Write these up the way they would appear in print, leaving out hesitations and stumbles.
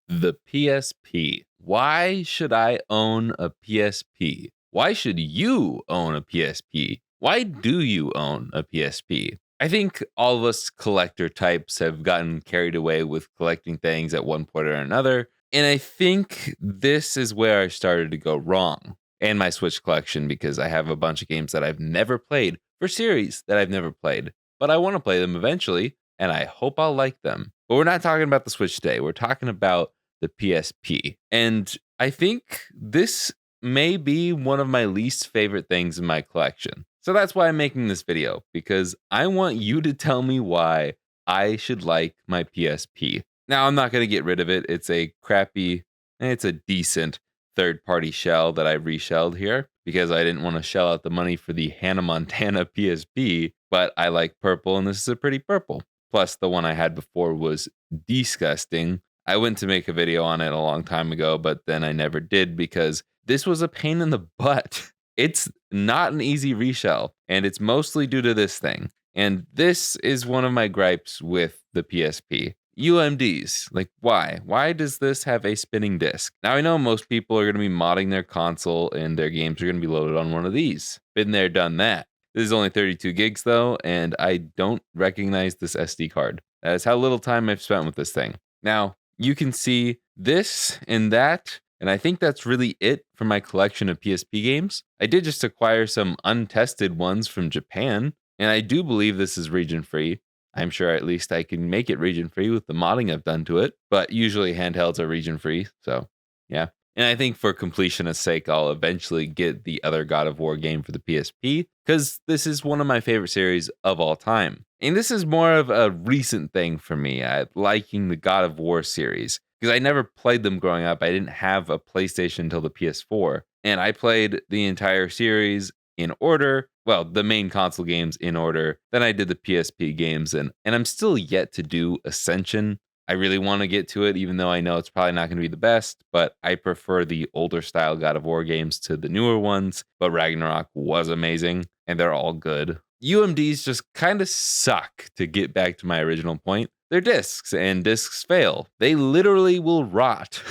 The PSP. Why should I own a PSP? Why should you own a PSP? Why do you own a PSP? I think all of us collector types have gotten carried away with collecting things at one point or another. And I think this is where I started to go wrong. And my Switch collection, because I have a bunch of games that I've never played for series that I've never played, but I want to play them eventually, and I hope I'll like them. But we're not talking about the Switch today. We're talking about the PSP. And I think this may be one of my least favorite things in my collection. So that's why I'm making this video, because I want you to tell me why I should like my PSP. Now, I'm not going to get rid of it. It's a crappy, it's a decent third-party shell that I reshelled here because I didn't want to shell out the money for the Hannah Montana PSP, but I like purple, and this is a pretty purple. Plus, the one I had before was disgusting. I went to make a video on it a long time ago, but then I never did because this was a pain in the butt. It's not an easy reshell, and it's mostly due to this thing. And this is one of my gripes with the PSP. UMDs, like why? Why does this have a spinning disc? Now I know most people are going to be modding their console and their games are going to be loaded on one of these. Been there, done that. This is only 32 gigs though, and I don't recognize this SD card. That is how little time I've spent with this thing. Now, you can see this and that, and I think that's really it for my collection of PSP games. I did just acquire some untested ones from Japan, and I do believe this is region-free. I'm sure at least I can make it region-free with the modding I've done to it, but usually handhelds are region-free, so yeah. And I think for completionist sake, I'll eventually get the other God of War game for the PSP, because this is one of my favorite series of all time. And this is more of a recent thing for me, liking the God of War series, because I never played them growing up. I didn't have a PlayStation until the PS4, and I played the entire series in order. Well, the main console games in order. Then I did the PSP games, and I'm still yet to do Ascension. I really want to get to it, even though I know it's probably not going to be the best, but I prefer the older style God of War games to the newer ones. But Ragnarok was amazing, and they're all good. UMDs just kind of suck, to get back to my original point. They're discs, and discs fail. They literally will rot.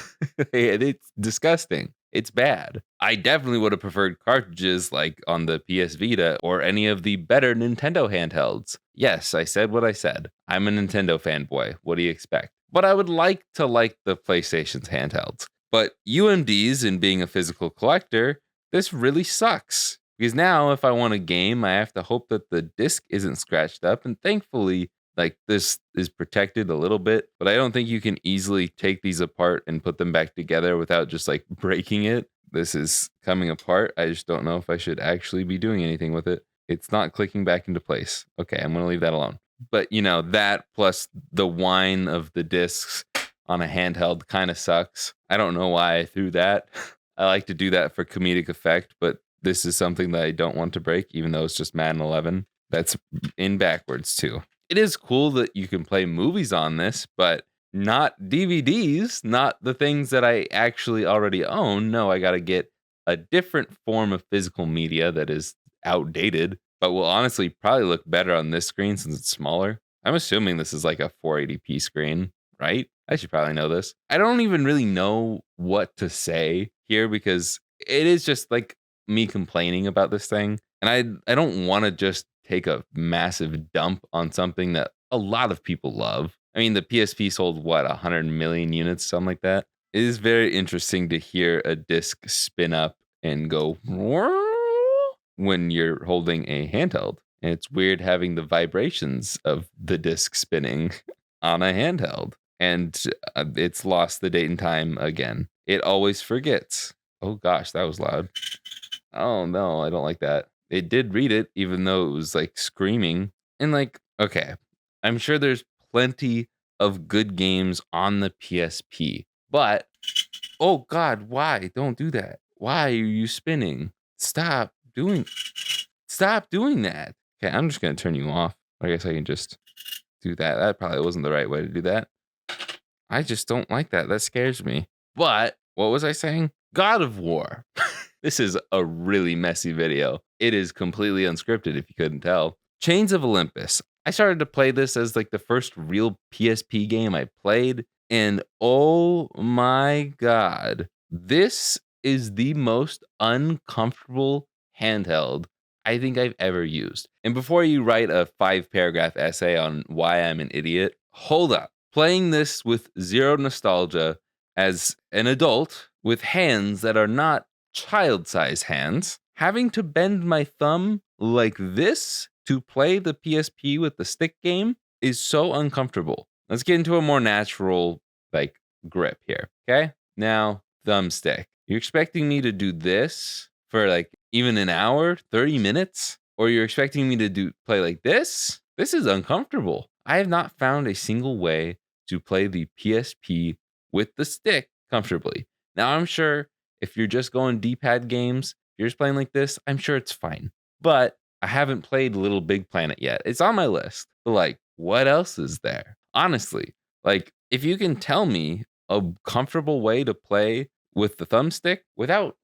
It's disgusting. It's bad. I definitely would have preferred cartridges like on the PS Vita or any of the better Nintendo handhelds. Yes, I said what I said. I'm a Nintendo fanboy. What do you expect? But I would like to like the PlayStation's handhelds. But UMDs and being a physical collector, this really sucks. Because now if I want a game, I have to hope that the disc isn't scratched up. And thankfully, like this is protected a little bit, but I don't think you can easily take these apart and put them back together without just like breaking it. This is coming apart. I just don't know if I should actually be doing anything with it. It's not clicking back into place. Okay, I'm going to leave that alone. But you know, that plus the whine of the discs on a handheld kind of sucks. I don't know why I threw that. I like to do that for comedic effect, but this is something that I don't want to break, even though it's just Madden 11. That's in backwards too. It is cool that you can play movies on this, but not DVDs, not the things that I actually already own. No, I got to get a different form of physical media that is outdated, but will honestly probably look better on this screen since it's smaller. I'm assuming this is like a 480p screen, right? I should probably know this. I don't even really know what to say here because it is just like me complaining about this thing. And I don't want to just take a massive dump on something that a lot of people love. I mean, the PSP sold what, 100 million units, something like that. It is very interesting to hear a disc spin up and go when you're holding a handheld. And it's weird having the vibrations of the disc spinning on a handheld. And it's lost the date and time again. It always forgets. Oh gosh, that was loud. Oh no, I don't like that. It did read it, even though it was like screaming. And like, okay, I'm sure there's plenty of good games on the PSP, but oh God, why? Don't do that. Why are you spinning? Stop doing that. Okay, I'm just gonna turn you off. I guess I can just do that. That probably wasn't the right way to do that. I just don't like that. That scares me. But what was I saying? God of War. This is a really messy video. It is completely unscripted if you couldn't tell. Chains of Olympus. I started to play this as like the first real PSP game I played, And oh my God, this is the most uncomfortable handheld I think I've ever used. And before you write a 5 paragraph essay on why I'm an idiot, hold up. Playing this with zero nostalgia as an adult with hands that are not child size hands, having to bend my thumb like this to play the PSP with the stick game is so uncomfortable. Let's get into a more natural like grip here. Okay. Now, thumbstick. You're expecting me to do this for like even an hour, 30 minutes? Or you're expecting me to play like this? This is uncomfortable. I have not found a single way to play the PSP with the stick comfortably. Now, I'm sure if you're just going D-pad games, if you're just playing like this, I'm sure it's fine. But I haven't played Little Big Planet yet. It's on my list. But like, what else is there? Honestly, like if you can tell me a comfortable way to play with the thumbstick without,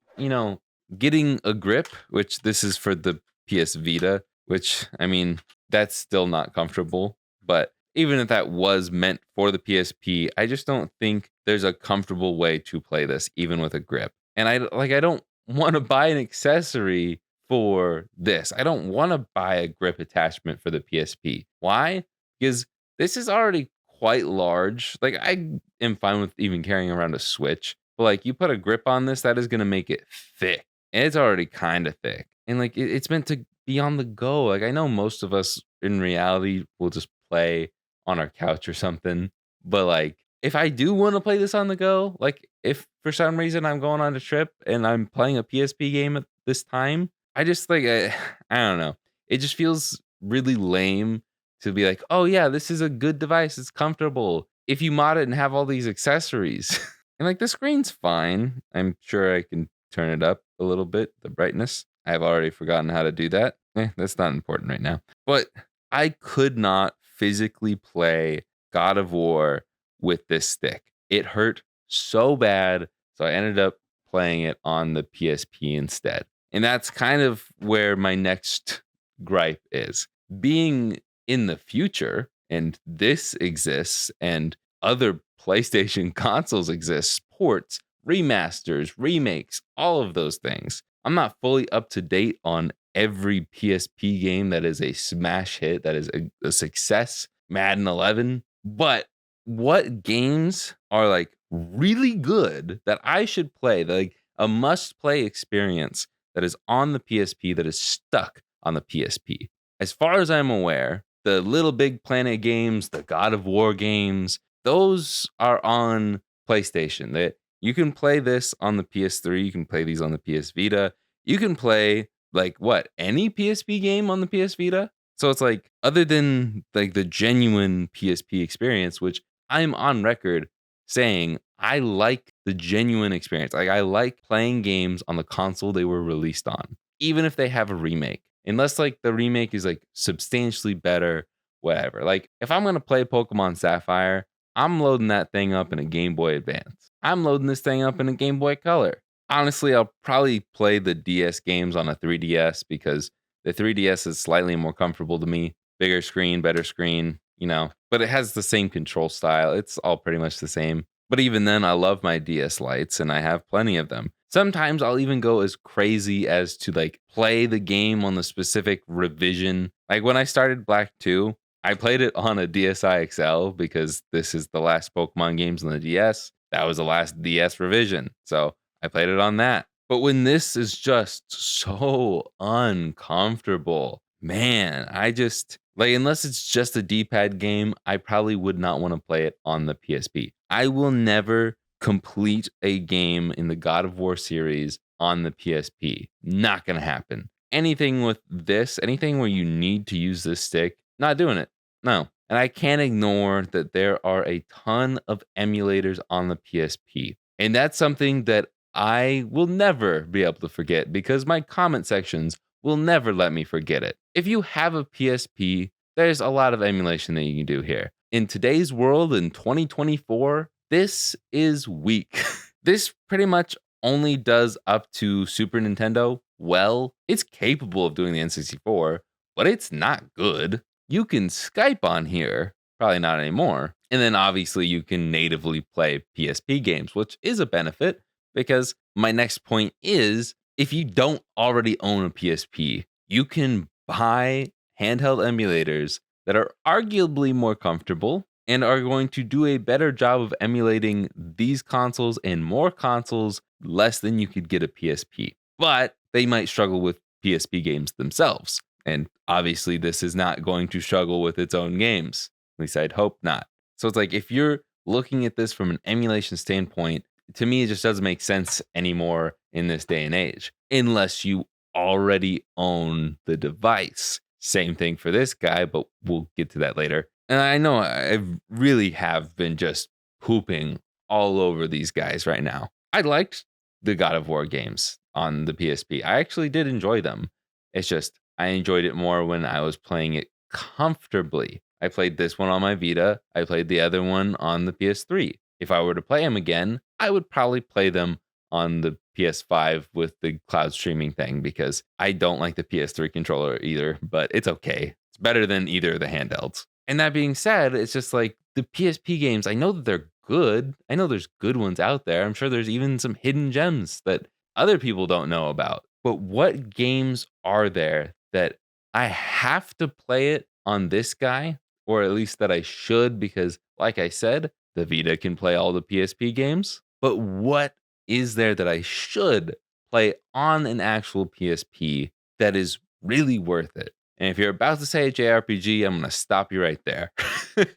getting a grip, which this is for the PS Vita, which I mean, that's still not comfortable. But even if that was meant for the PSP, I just don't think there's a comfortable way to play this, even with a grip. And I don't want to buy an accessory for this. I don't want to buy a grip attachment for the PSP. Why? Because this is already quite large. Like I am fine with even carrying around a Switch, but like you put a grip on this, that is going to make it thick. And it's already kind of thick. And like it's meant to be on the go. Like I know most of us in reality will just play on our couch or something, but like if I do want to play this on the go, like if for some reason I'm going on a trip and I'm playing a PSP game at this time, I just like I don't know. It just feels really lame to be like, "Oh yeah, this is a good device. It's comfortable." If you mod it and have all these accessories. And like the screen's fine. I'm sure I can turn it up a little bit, the brightness. I've already forgotten how to do that. That's not important right now. But I could not physically play God of War with this stick. It hurt so bad. So I ended up playing it on the PSP instead. And that's kind of where my next gripe is. Being in the future, and this exists, and other PlayStation consoles exist, ports, remasters, remakes, all of those things. I'm not fully up to date on every PSP game that is a smash hit, that is a success, Madden 11, but what games are like really good that I should play, like a must play experience that is on the PSP, that is stuck on the PSP? As far as I'm aware, the Little Big Planet games, the God of War games, those are on PlayStation. That you can play this on the PS3, you can play these on the PS Vita. You can play like what, any PSP game on the PS Vita? So it's like other than like the genuine PSP experience, which I'm on record saying I like the genuine experience. Like I like playing games on the console they were released on, even if they have a remake. Unless like the remake is like substantially better, whatever. Like if I'm gonna play Pokemon Sapphire, I'm loading that thing up in a Game Boy Advance. I'm loading this thing up in a Game Boy Color. Honestly, I'll probably play the DS games on a 3DS because the 3DS is slightly more comfortable to me. Bigger screen, better screen, but it has the same control style. It's all pretty much the same. But even then, I love my DS lights and I have plenty of them. Sometimes I'll even go as crazy as to like play the game on the specific revision. Like when I started Black 2, I played it on a DSi XL because this is the last Pokemon games on the DS. That was the last DS revision. So I played it on that. But when this is just so uncomfortable, man, I just like, unless it's just a D-pad game, I probably would not want to play it on the PSP. I will never complete a game in the God of War series on the PSP. Not going to happen. Anything with this, anything where you need to use this stick, not doing it. No. And I can't ignore that there are a ton of emulators on the PSP. And that's something that I will never be able to forget because my comment sections will never let me forget it. If you have a PSP, there's a lot of emulation that you can do here. In today's world, in 2024, this is weak. This pretty much only does up to Super Nintendo. Well, it's capable of doing the N64, but it's not good. You can Skype on here, Probably not anymore. And then obviously you can natively play PSP games, which is a benefit because my next point is if you don't already own a PSP, you can buy handheld emulators that are arguably more comfortable and are going to do a better job of emulating these consoles and more consoles less than you could get a PSP. But they might struggle with PSP games themselves. And obviously, this is not going to struggle with its own games. At least I'd hope not. So it's like if you're looking at this from an emulation standpoint, to me, it just doesn't make sense anymore in this day and age, unless you already own the device. Same thing for this guy, but we'll get to that later. And I know I really have been just pooping all over these guys right now. I liked the God of War games on the PSP. I actually did enjoy them. It's just I enjoyed it more when I was playing it comfortably. I played this one on my Vita. I played the other one on the PS3. If I were to play them again, I would probably play them on the PS5 with the cloud streaming thing because I don't like the PS3 controller either, but it's okay. It's better than either of the handhelds. And that being said, it's just like the PSP games, I know that they're good. I know there's good ones out there. I'm sure there's even some hidden gems that other people don't know about. But what games are there that I have to play it on this guy, or at least that I should? Because, like I said, the Vita can play all the PSP games. But what is there that I should play on an actual PSP that is really worth it? And if you're about to say JRPG, I'm going to stop you right there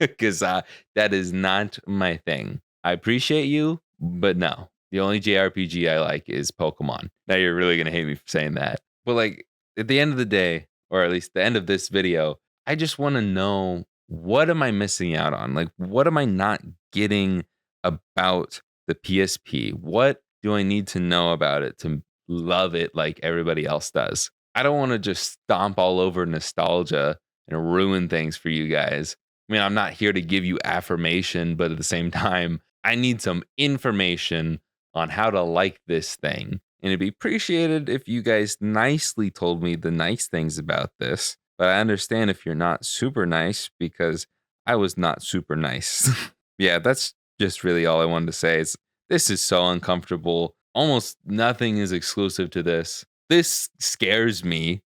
because that is not my thing. I appreciate you, but no. The only JRPG I like is Pokemon. Now you're really going to hate me for saying that. But like at the end of the day, or at least the end of this video, I just want to know what am I missing out on? Like, what am I not getting about the PSP? What do I need to know about it to love it like everybody else does? I don't want to just stomp all over nostalgia and ruin things for you guys. I mean, I'm not here to give you affirmation, but at the same time, I need some information on how to like this thing. And it'd be appreciated if you guys nicely told me the nice things about this. But I understand if you're not super nice because I was not super nice. Yeah, that's just really all I wanted to say. This is so uncomfortable. Almost nothing is exclusive to this. This scares me